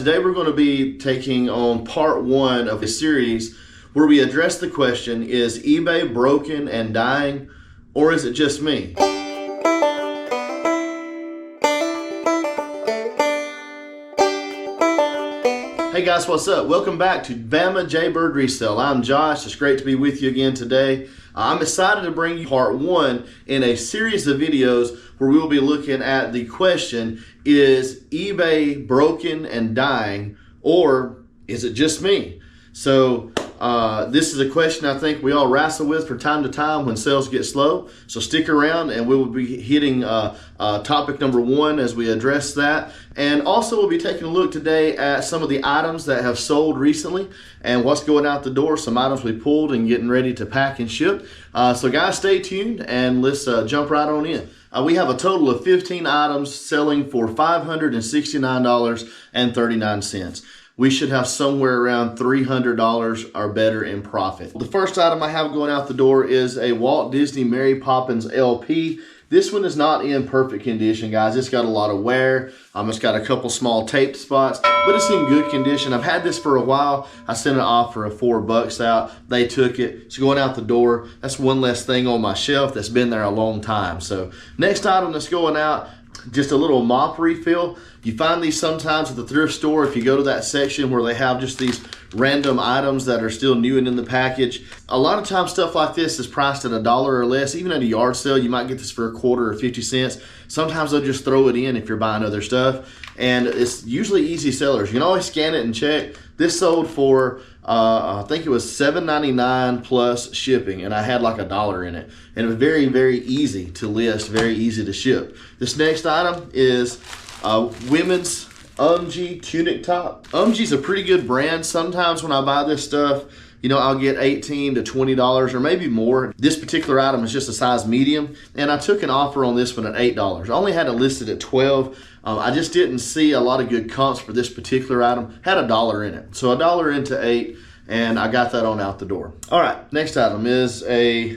Today we're going to be taking on part one of a series where we address the question, is eBay broken and dying, or is it just me? Hey guys, what's up? Welcome back to Bama Jaybird Resell. I'm Josh. It's great to be with you again today. I'm excited to bring you part one in a series of videos where we will be looking at the question, is eBay broken and dying, or is it just me? So this is a question I think we all wrestle with from time to time when sales get slow. So stick around and we will be hitting topic number one as we address that. And also we'll be taking a look today at some of the items that have sold recently and what's going out the door, some items we pulled and getting ready to pack and ship. So guys, stay tuned and let's jump right on in. We have a total of 15 items selling for $569.39. We should have somewhere around $300 or better in profit. The first item I have going out the door is a Walt Disney Mary Poppins LP. This one is not in perfect condition, guys. It's got a lot of wear. It's got a couple small taped spots, but it's in good condition. I've had this for a while. I sent an offer of $4 out. They took it. It's going out the door. That's one less thing on my shelf that's been there a long time. So next item that's going out, just a little mop refill. You find these sometimes at the thrift store if you go to that section where they have just these random items that are still new and in the package. A lot of times stuff like this is priced at $1 or less. Even at a yard sale, you might get this for a quarter or 50 cents. Sometimes they'll just throw it in if you're buying other stuff. And it's usually easy sellers. You can always scan it and check. This sold for, I think it was $7.99 plus shipping, and I had like $1 in it. And it was very, very easy to list, very easy to ship. This next item is women's tunic top. Umgee's a pretty good brand. Sometimes when I buy this stuff, you know, I'll get $18 to $20 or maybe more. This particular item is just a size medium, and I took an offer on this one at $8. I only had it listed at $12. I just didn't see a lot of good comps for this particular item. Had $1 in it. So $1 into $8, and I got that on out the door. All right, next item is a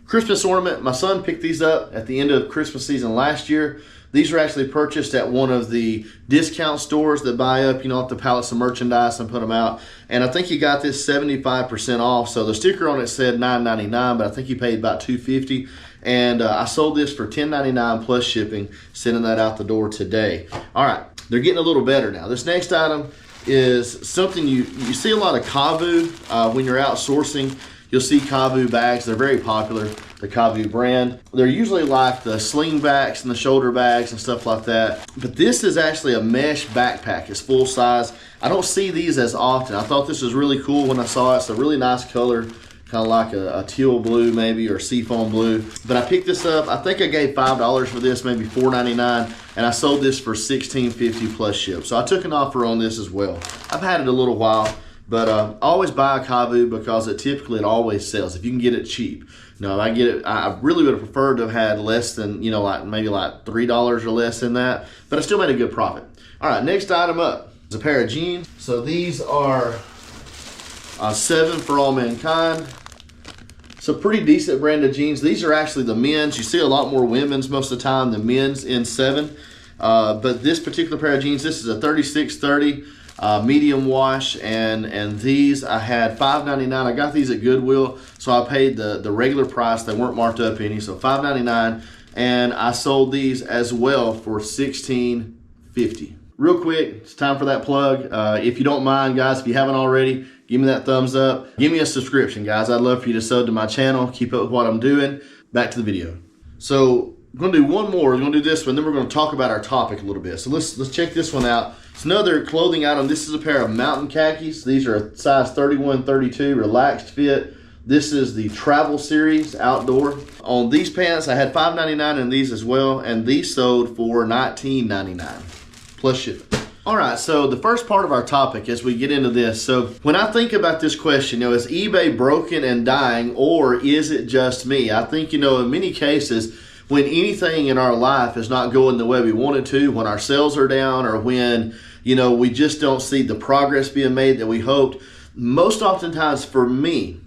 Christmas ornament. My son picked these up at the end of Christmas season last year. These were actually purchased at one of the discount stores that buy up, you know, up the pallets of merchandise and put them out. And I think he got this 75% off. So the sticker on it said $9.99, but I think he paid about $2.50. And I sold this for $10.99 plus shipping, sending that out the door today. All right, they're getting a little better now. This next item is something you see a lot of Kavu when you're out sourcing. You'll see Kavu bags. They're very popular, the Kavu brand. They're usually like the sling backs and the shoulder bags and stuff like that. But this is actually a mesh backpack. It's full size. I don't see these as often. I thought this was really cool when I saw it. It's a really nice color, kind of like a teal blue maybe, or seafoam blue. But I picked this up. I think I gave $5 for this, maybe $4.99, and I sold this for $16.50 plus ship. So I took an offer on this as well. I've had it a little while. But I always buy a Kavu because it always sells if you can get it cheap. No, I get it. I really would have preferred to have had less than, you know, like maybe like $3 or less than that. But I still made a good profit. All right, next item up is a pair of jeans. So these are 7 for All Mankind. So pretty decent brand of jeans. These are actually the men's. You see a lot more women's most of the time than men's in 7. But this particular pair of jeans, this is a 36-30. Medium wash, and these I had $5.99. I got these at Goodwill, so I paid the regular price. They weren't marked up any, so $5.99, and I sold these as well for $16.50. Real quick, it's time for that plug. If you don't mind, guys, if you haven't already, give me that thumbs up. Give me a subscription, guys. I'd love for you to sub to my channel. Keep up with what I'm doing. Back to the video. So we're going to do one more. We're going to do this one, then we're going to talk about our topic a little bit. So let's check this one out. It's another clothing item. This is a pair of mountain khakis. These are size 31-32, relaxed fit. This is the travel series, outdoor. On these pants, I had $5.99 in these as well, and these sold for $19.99 plus shipping. All right, so the first part of our topic as we get into this. So when I think about this question, you know, is eBay broken and dying, or is it just me? I think, you know, in many cases, when anything in our life is not going the way we want it to, when our sales are down, or when, you know, we just don't see the progress being made that we hoped, most oftentimes for me,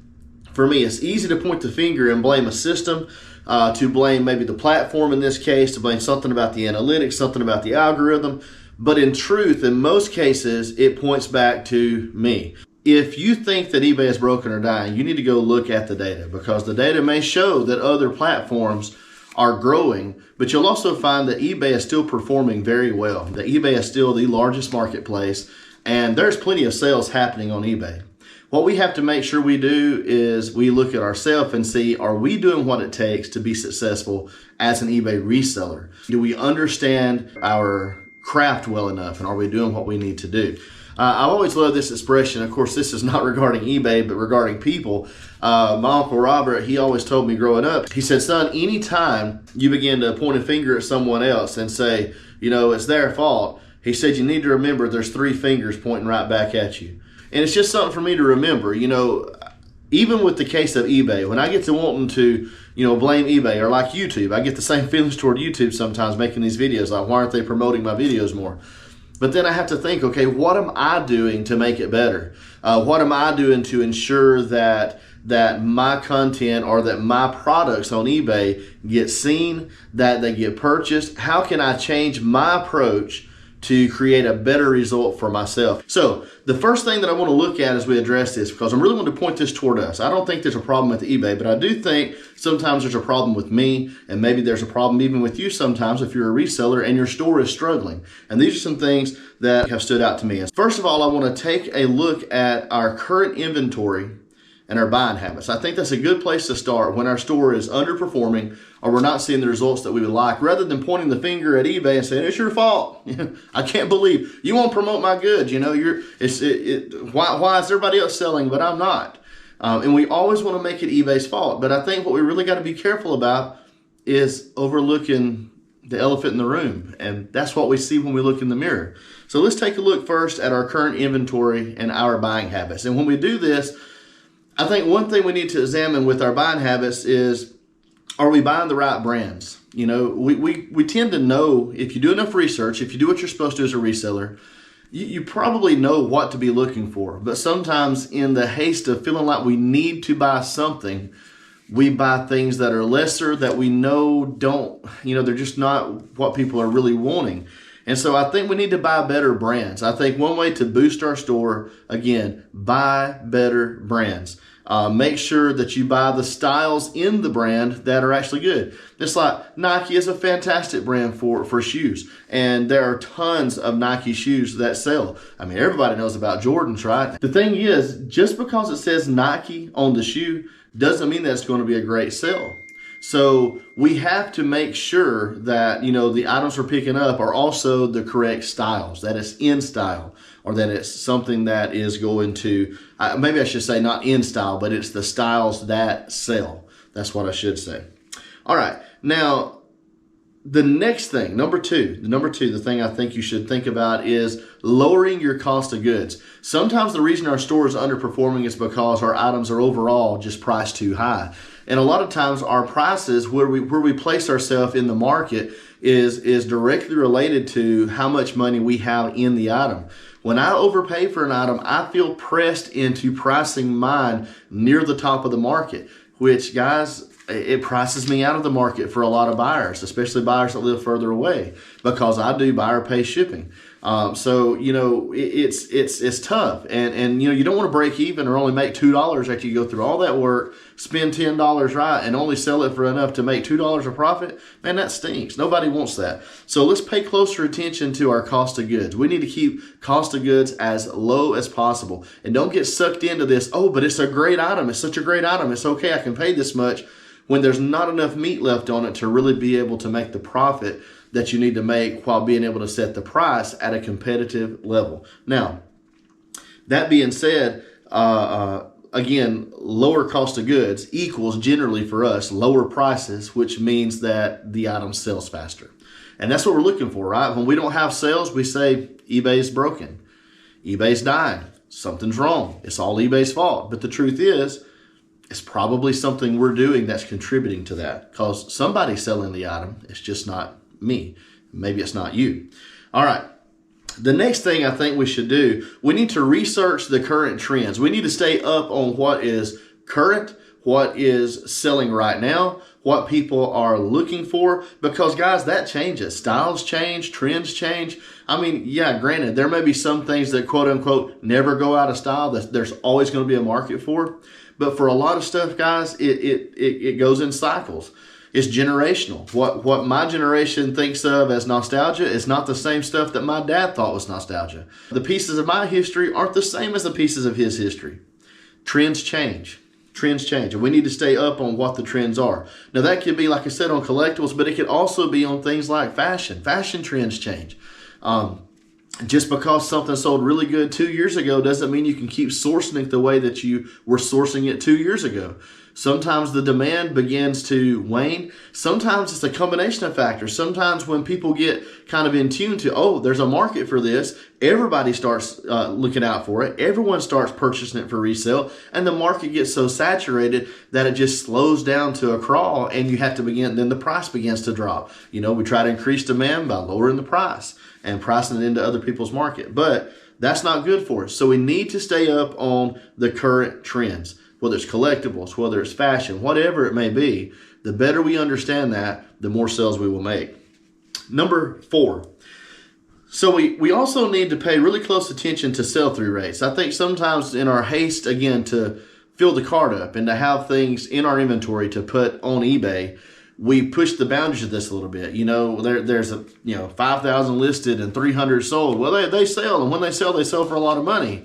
it's easy to point the finger and blame a system, to blame maybe the platform in this case, to blame something about the analytics, something about the algorithm. But in truth, in most cases, it points back to me. If you think that eBay is broken or dying, you need to go look at the data, because the data may show that other platforms are growing, but you'll also find that eBay is still performing very well. That eBay is still the largest marketplace, and there's plenty of sales happening on eBay. What we have to make sure we do is we look at ourselves and see, are we doing what it takes to be successful as an eBay reseller? Do we understand our craft well enough, and are we doing what we need to do? I always love this expression. Of course, this is not regarding eBay, but regarding people. My Uncle Robert, he always told me growing up, he said, son, anytime you begin to point a finger at someone else and say, you know, it's their fault, he said, you need to remember there's 3 fingers pointing right back at you. And it's just something for me to remember. You know, even with the case of eBay, when I get to wanting to, you know, blame eBay, or like YouTube, I get the same feelings toward YouTube sometimes making these videos, like, why aren't they promoting my videos more? But then I have to think, okay, what am I doing to make it better? What am I doing to ensure that my content or that my products on eBay get seen, that they get purchased? How can I change my approach to create a better result for myself? So the first thing that I want to look at as we address this, because I really want to point this toward us. I don't think there's a problem with eBay, but I do think sometimes there's a problem with me, and maybe there's a problem even with you sometimes if you're a reseller and your store is struggling. And these are some things that have stood out to me. First of all, I want to take a look at our current inventory and our buying habits. I think that's a good place to start when our store is underperforming or we're not seeing the results that we would like, rather than pointing the finger at eBay and saying, it's your fault. I can't believe you won't promote my goods. You know, why is everybody else selling, but I'm not? And we always want to make it eBay's fault. But I think what we really got to be careful about is overlooking the elephant in the room. And that's what we see when we look in the mirror. So let's take a look first at our current inventory and our buying habits. And when we do this, I think one thing we need to examine with our buying habits is, are we buying the right brands? You know, we tend to know, if you do enough research, if you do what you're supposed to as a reseller, you probably know what to be looking for. But sometimes in the haste of feeling like we need to buy something, we buy things that are lesser, that we know don't, you know, they're just not what people are really wanting. And so I think we need to buy better brands. I think one way to boost our store, again, buy better brands. Make sure that you buy the styles in the brand that are actually good. It's like Nike is a fantastic brand for shoes. And there are tons of Nike shoes that sell. I mean, everybody knows about Jordans, right? The thing is, just because it says Nike on the shoe doesn't mean that it's going to be a great sell. So we have to make sure that, you know, the items we're picking up are also the correct styles, that it's in style, or that it's something that is going to, maybe I should say not in style, but it's the styles that sell. That's what I should say. All right. Now, the next thing, number two, the thing I think you should think about is lowering your cost of goods. Sometimes the reason our store is underperforming is because our items are overall just priced too high. And a lot of times our prices, where we place ourselves in the market, is directly related to how much money we have in the item. When I overpay for an item, I feel pressed into pricing mine near the top of the market, which, guys, it prices me out of the market for a lot of buyers, especially buyers that live further away, because I do buyer pay shipping. So, you know, it's tough. And, you know, you don't want to break even or only make $2 after you go through all that work, spend $10 right, and only sell it for enough to make $2 a profit. Man, that stinks. Nobody wants that. So let's pay closer attention to our cost of goods. We need to keep cost of goods as low as possible. And don't get sucked into this, oh, but it's a great item. It's such a great item. It's okay. I can pay this much, when there's not enough meat left on it to really be able to make the profit that you need to make while being able to set the price at a competitive level. Now, that being said, again, lower cost of goods equals generally for us lower prices, which means that the item sells faster. And that's what we're looking for, right? When we don't have sales, we say eBay's broken. eBay's dying. Something's wrong. It's all eBay's fault. But the truth is, it's probably something we're doing that's contributing to that, because somebody's selling the item. It's just not me. Maybe it's not you. All right. The next thing I think we should do, we need to research the current trends. We need to stay up on what is current, what is selling right now, what people are looking for, because guys, that changes. Styles change, trends change. I mean, yeah, granted, there may be some things that quote unquote never go out of style that there's always going to be a market for. But for a lot of stuff, guys, it goes in cycles. It's generational. What my generation thinks of as nostalgia is not the same stuff that my dad thought was nostalgia. The pieces of my history aren't the same as the pieces of his history. Trends change. Trends change, and we need to stay up on what the trends are. Now, that could be, like I said, on collectibles, but it could also be on things like fashion. Fashion trends change. Just because something sold really good 2 years ago doesn't mean you can keep sourcing it the way that you were sourcing it 2 years ago. Sometimes the demand begins to wane. Sometimes it's a combination of factors. Sometimes when people get kind of in tune to, oh, there's a market for this, everybody starts looking out for it. Everyone starts purchasing it for resale, and the market gets so saturated that it just slows down to a crawl, and you have to begin, then the price begins to drop. You know, we try to increase demand by lowering the price and pricing it into other people's market, but that's not good for us. So we need to stay up on the current trends. Whether it's collectibles, whether it's fashion, whatever it may be, the better we understand that, the more sales we will make. Number 4. So we also need to pay really close attention to sell-through rates. I think sometimes in our haste, again, to fill the cart up and to have things in our inventory to put on eBay, we push the boundaries of this a little bit. You know, there's 5,000 listed and 300 sold. Well, they sell, and when they sell for a lot of money.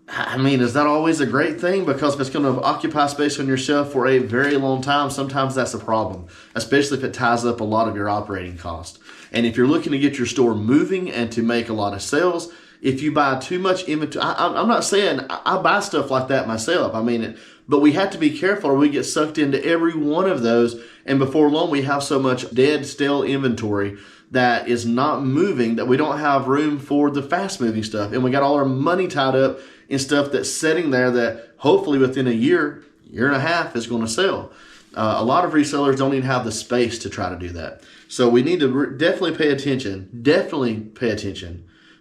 I mean, is that always a great thing? Because if it's going to occupy space on your shelf for a very long time, sometimes that's a problem, especially if it ties up a lot of your operating cost. And if you're looking to get your store moving and to make a lot of sales, if you buy too much inventory, I'm not saying I buy stuff like that myself. I mean, but we have to be careful or we get sucked into every one of those. And before long, we have so much dead, stale inventory that is not moving that we don't have room for the fast moving stuff. And we got all our money tied up in stuff that's sitting there that hopefully within a year and a half is going to sell. A lot of resellers don't even have the space to try to do that. So we need to definitely pay attention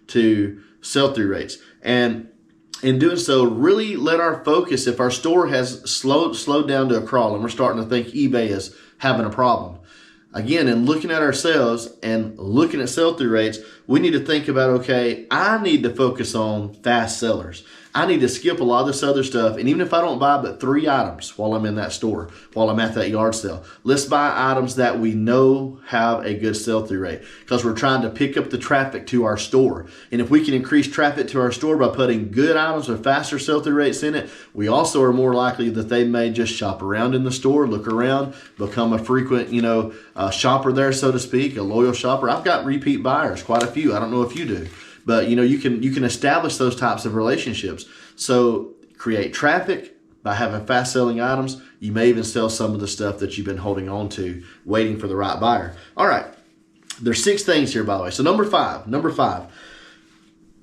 to sell-through rates. And in doing so, really let our focus, if our store has slowed down to a crawl and we're starting to think eBay is having a problem, again, in looking at our sales and looking at sell-through rates, we need to think about, okay, I need to focus on fast sellers. I need to skip a lot of this other stuff. And even if I don't buy but 3 items while I'm in that store, while I'm at that yard sale, let's buy items that we know have a good sell-through rate, because we're trying to pick up the traffic to our store. And if we can increase traffic to our store by putting good items with faster sell-through rates in it, we also are more likely that they may just shop around in the store, look around, become a frequent, shopper there, so to speak, a loyal shopper. I've got repeat buyers, quite a few. I don't know if you do. But you can establish those types of relationships. So create traffic by having fast selling items. You may even sell some of the stuff that you've been holding on to, waiting for the right buyer. All right. There's 6 things here, by the way. So number five,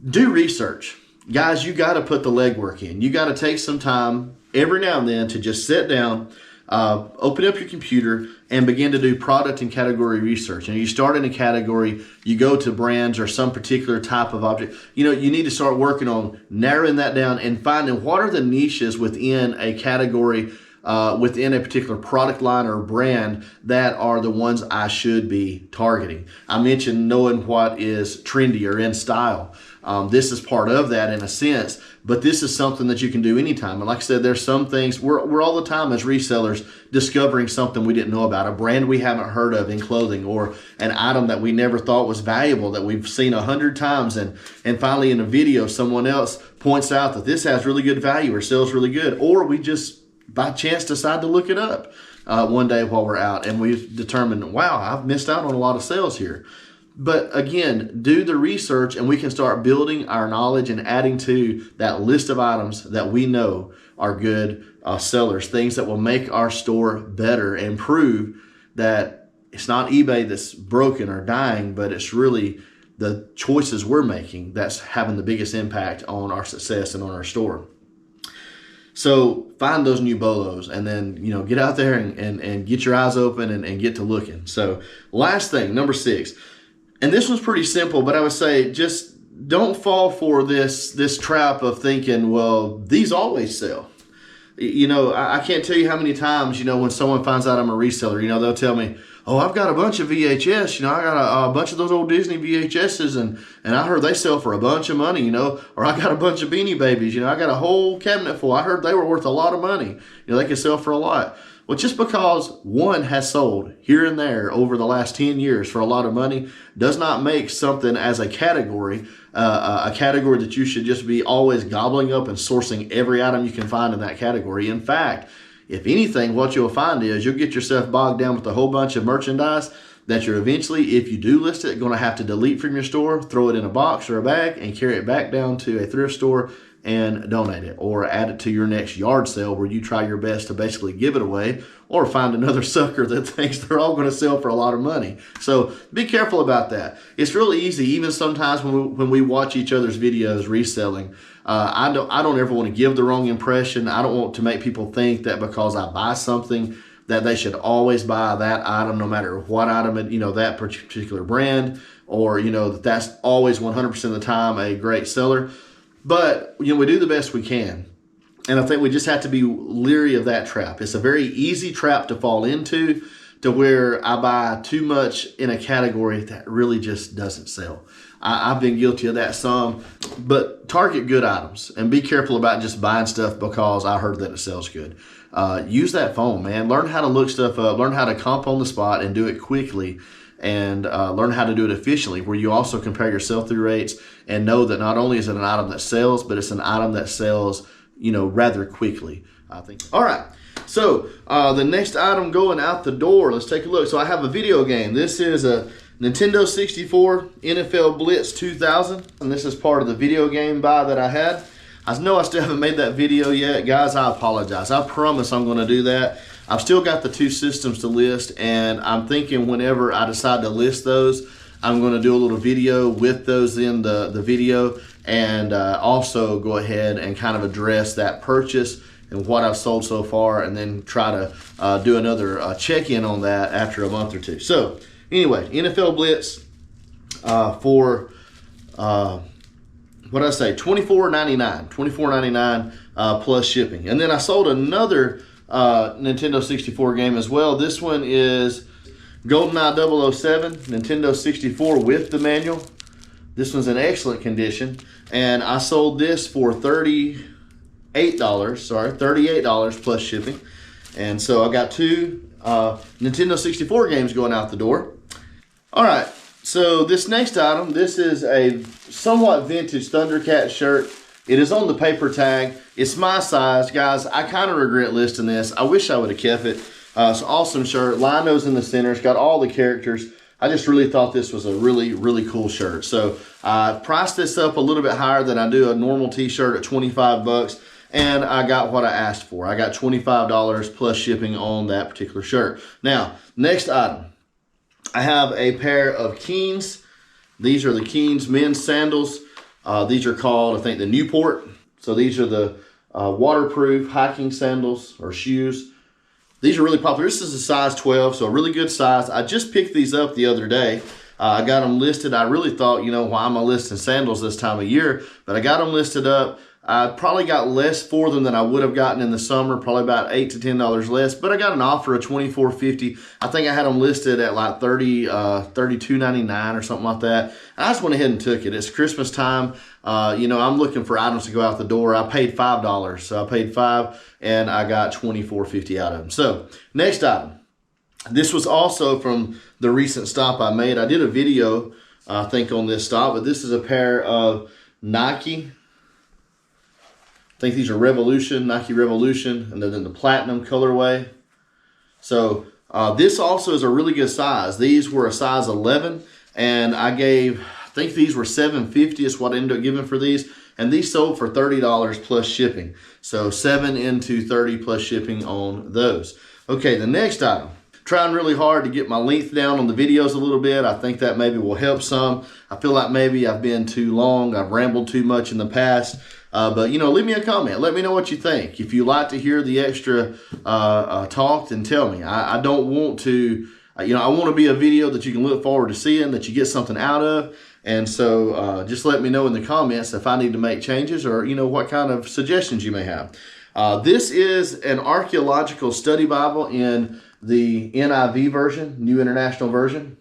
do research. Guys, you got to put the legwork in. You got to take some time every now and then to just sit down, open up your computer and begin to do product and category research. And you start in a category, you go to brands or some particular type of object. You need to start working on narrowing that down and finding what are the niches within a category, within a particular product line or brand that are the ones I should be targeting. I mentioned knowing what is trendy or in style. This is part of that in a sense, but this is something that you can do anytime. And like I said, there's some things we're all the time as resellers discovering something we didn't know about, a brand we haven't heard of in clothing, or an item that we never thought was valuable that we've seen 100 times. And finally in a video, someone else points out that this has really good value or sells really good, or we just by chance decide to look it up one day while we're out and we've determined, wow, I've missed out on a lot of sales here. But again, do the research and we can start building our knowledge and adding to that list of items that we know are good sellers, things that will make our store better and prove that it's not eBay that's broken or dying, but it's really the choices we're making that's having the biggest impact on our success and on our store. So find those new bolos and then, get out there and get your eyes open and get to looking. So last thing, number 6. And this one's pretty simple, but I would say just don't fall for this trap of thinking, well, these always sell. You know, I can't tell you how many times, you know, when someone finds out I'm a reseller, you know, they'll tell me, oh, I've got a bunch of VHS, you know, I got a bunch of those old Disney VHSs, and I heard they sell for a bunch of money, you know, or I got a bunch of Beanie Babies, you know, I got a whole cabinet full. I heard they were worth a lot of money. You know, they could sell for a lot. Well, just because one has sold here and there over the last 10 years for a lot of money does not make something as a category that you should just be always gobbling up and sourcing every item you can find in that category. In fact, if anything, what you'll find is you'll get yourself bogged down with a whole bunch of merchandise that you're eventually, if you do list it, going to have to delete from your store, throw it in a box or a bag, and carry it back down to a thrift store and donate it, or add it to your next yard sale where you try your best to basically give it away, or find another sucker that thinks they're all going to sell for a lot of money. So be careful about that. It's really easy, even sometimes when we watch each other's videos reselling. I don't ever want to give the wrong impression. I don't want to make people think that because I buy something that they should always buy that item, no matter what item, you know, that particular brand, or, you know, that's always 100% of the time a great seller. But, you know, we do the best we can. And I think we just have to be leery of that trap. It's a very easy trap to fall into, to where I buy too much in a category that really just doesn't sell. I've been guilty of that some, but target good items and be careful about just buying stuff because I heard that it sells good. Use that phone, man. Learn how to look stuff up, learn how to comp on the spot and do it quickly, and learn how to do it efficiently, where you also compare your sell-through rates and know that not only is it an item that sells, but it's an item that sells, you know, rather quickly, I think. All right, so the next item going out the door, let's take a look. So I have a video game. This is a Nintendo 64 NFL Blitz 2000, and this is part of the video game buy that I had. I know I still haven't made that video yet. Guys, I apologize. I promise I'm going to do that. I've still got the two systems to list, and I'm thinking whenever I decide to list those, I'm going to do a little video with those in the video, and also go ahead and kind of address that purchase and what I've sold so far, and then try to do another check-in on that after a month or two. So anyway, NFL Blitz for what did I say? $24.99 plus shipping. And then I sold another Nintendo 64 game as well. This one is GoldenEye 007, Nintendo 64 with the manual. This one's in excellent condition, and I sold this for $38 plus shipping. And so I got two Nintendo 64 games going out the door. All right, so this next item, this is a somewhat vintage Thundercat shirt. It is on the paper tag. It's my size, guys. I kind of regret listing this. I wish I would have kept it. It's an awesome shirt. Linos in the center. It's got all the characters. I just really thought this was a really, really cool shirt. So I priced this up a little bit higher than I do a normal t-shirt at 25 bucks. And I got what I asked for. I got $25 plus shipping on that particular shirt. Now, next item. I have a pair of Keens. These are the Keens men's sandals. These are called, I think, the Newport. So these are the waterproof hiking sandals or shoes. These are really popular. This is a size 12, so a really good size. I just picked these up the other day. I got them listed. I really thought, you know, why am I listing sandals this time of year? But I got them listed up. I probably got less for them than I would have gotten in the summer, probably about $8 to $10 less. But I got an offer of $24.50. I think I had them listed at like $32.99 or something like that. And I just went ahead and took it. It's Christmas time. You know, I'm looking for items to go out the door. I paid $5, so I paid $5, and I got $24.50 out of them. So next item. This was also from the recent stop I made. I did a video, I think, on this stop, but this is a pair of Nike. I think these are Revolution, Nike Revolution, and they're in the platinum colorway. So this also is a really good size. These were a size 11, and I think these were $7.50 is what I ended up giving for these, and these sold for $30 plus shipping. So 7 into 30 plus shipping on those. Okay, the next item. Trying really hard to get my length down on the videos a little bit. I think that maybe will help some. I feel like maybe I've been too long. I've rambled too much in the past. But, you know, leave me a comment. Let me know what you think. If you like to hear the extra talk, then tell me. I don't want to, you know, I want to be a video that you can look forward to seeing, that you get something out of. And so just let me know in the comments if I need to make changes, or, you know, what kind of suggestions you may have. This is an archaeological study Bible in the NIV version, New International Version.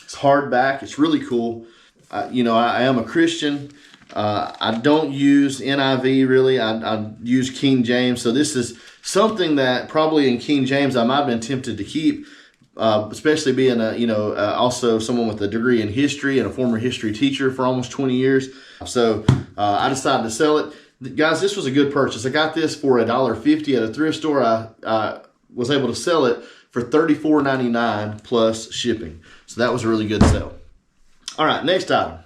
It's hardback. It's really cool. I am a Christian. I don't use NIV really. I use King James. So this is something that probably in King James I might have been tempted to keep, especially being also someone with a degree in history and a former history teacher for almost 20 years. So I decided to sell it. Guys, this was a good purchase. I got this for $1.50 at a thrift store. I was able to sell it for $34.99 plus shipping. So that was a really good sale. All right, next item.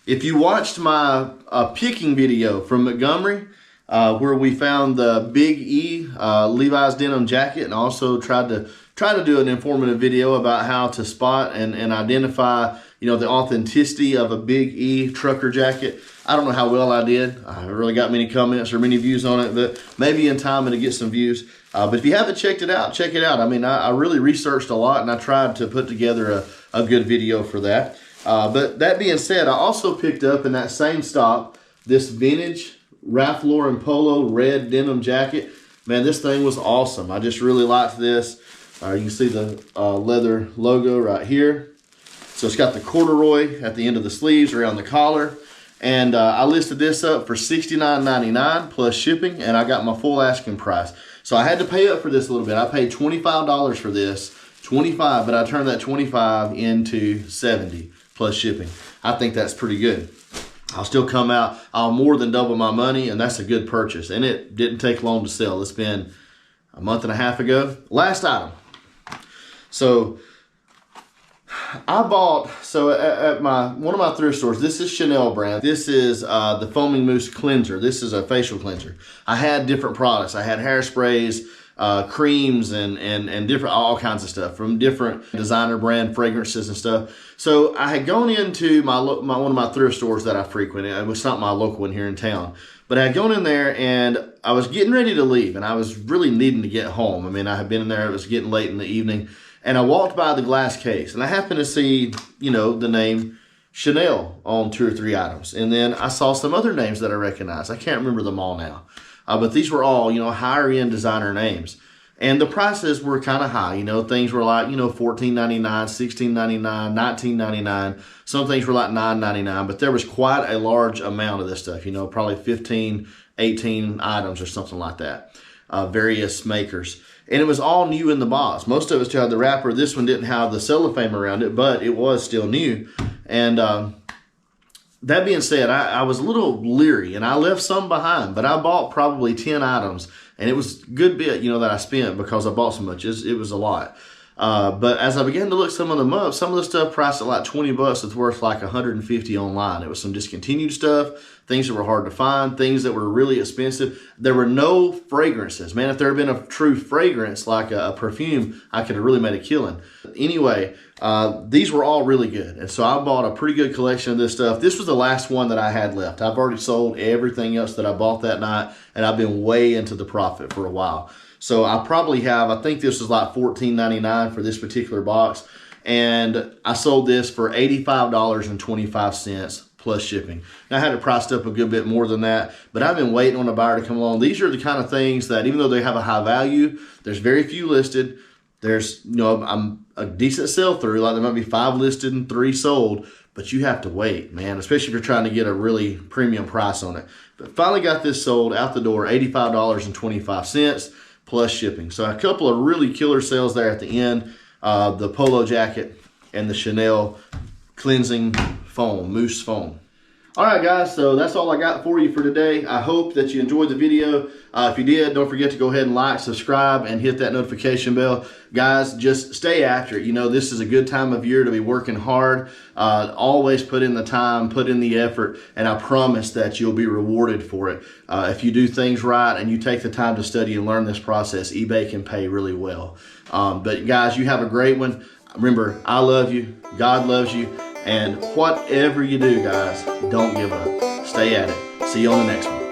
If you watched my picking video from Montgomery, where we found the Big E Levi's denim jacket, and also tried to do an informative video about how to spot and identify, the authenticity of a Big E trucker jacket. I don't know how well I did. I haven't really got many comments or many views on it, but maybe in time it'll get some views. But if you haven't checked it out, check it out. I mean, I really researched a lot, and I tried to put together a good video for that. But that being said, I also picked up in that same stock this vintage Ralph Lauren Polo red denim jacket. Man, this thing was awesome. I just really liked this. You can see the leather logo right here. So it's got the corduroy at the end of the sleeves, around the collar. And I listed this up for $69.99 plus shipping, and I got my full asking price. So I had to pay up for this a little bit. I paid $25 for this, $25, but I turned that $25 into $70 plus shipping. I think that's pretty good. I'll still come out, I'll more than double my money, and that's a good purchase. And it didn't take long to sell. It's been a month and a half ago. Last item. So I bought, at one of my thrift stores, this is Chanel brand. This is the Foaming Mousse Cleanser. This is a facial cleanser. I had different products. I had hairsprays, creams, and different, all kinds of stuff from different designer brand fragrances and stuff. So I had gone into one of my thrift stores that I frequent. It was not my local one here in town, but I had gone in there and I was getting ready to leave, and I was really needing to get home. I mean, I had been in there, it was getting late in the evening, and I walked by the glass case, and I happened to see, the name Chanel on 2 or 3 items. And then I saw some other names that I recognized. I can't remember them all now. But these were all, higher end designer names. And the prices were kind of high. Things were like, $14.99, $16.99, $19.99. Some things were like $9.99. But there was quite a large amount of this stuff, probably 15, 18 items or something like that. Various makers. And it was all new in the box. Most of it still had the wrapper. This one didn't have the cellophane around it, but it was still new. And that being said, I was a little leery, and I left some behind, but I bought probably 10 items, and it was a good bit, that I spent because I bought so much. It was a lot. But as I began to look some of them up, some of the stuff priced at like $20, it's worth like $150 online. It was some discontinued stuff, things that were hard to find, things that were really expensive. There were no fragrances. Man, if there had been a true fragrance like a perfume, I could have really made a killing. Anyway, these were all really good. And so I bought a pretty good collection of this stuff. This was the last one that I had left. I've already sold everything else that I bought that night, and I've been way into the profit for a while. So I probably have, I think this was like $14.99 for this particular box. And I sold this for $85.25 plus shipping. Now I had it priced up a good bit more than that, but I've been waiting on a buyer to come along. These are the kind of things that even though they have a high value, there's very few listed. There's, I'm a decent sell through, like there might be 5 listed and 3 sold, but you have to wait, man, especially if you're trying to get a really premium price on it. But finally got this sold out the door, $85.25 plus shipping. So a couple of really killer sales there at the end. The polo jacket and the Chanel cleansing foam, mousse foam. All right, guys, so that's all I got for you for today. I hope that you enjoyed the video. If you did, don't forget to go ahead and like, subscribe, and hit that notification bell. Guys, just stay after it. This is a good time of year to be working hard. Always put in the time, put in the effort, and I promise that you'll be rewarded for it. If you do things right and you take the time to study and learn this process, eBay can pay really well. But guys, you have a great one. Remember, I love you. God loves you. And whatever you do, guys, don't give up. Stay at it. See you on the next one.